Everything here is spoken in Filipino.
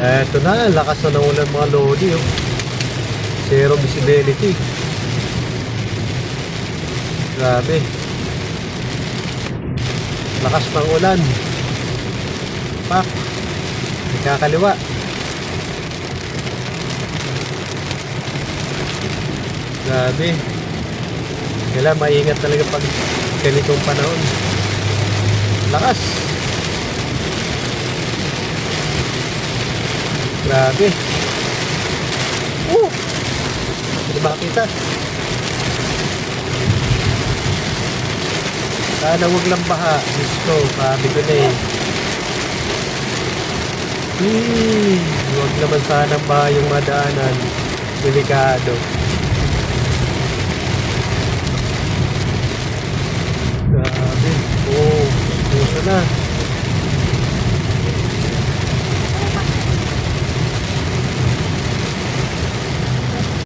Eto na, lakas na ng ulan mga lodi, oh. Zero visibility. Grabe. Lakas ng ulan. Pak. Ikakaliwa. Grabe. Kailangan maingat talaga pag ganitong panahon. Lakas. Grabe. Hindi makita. Sana huwag lang baha. Diyos ko, sabi ko na eh. Huwag naman sanang baha yung madaanan. Delikado. Grabe. Puso na.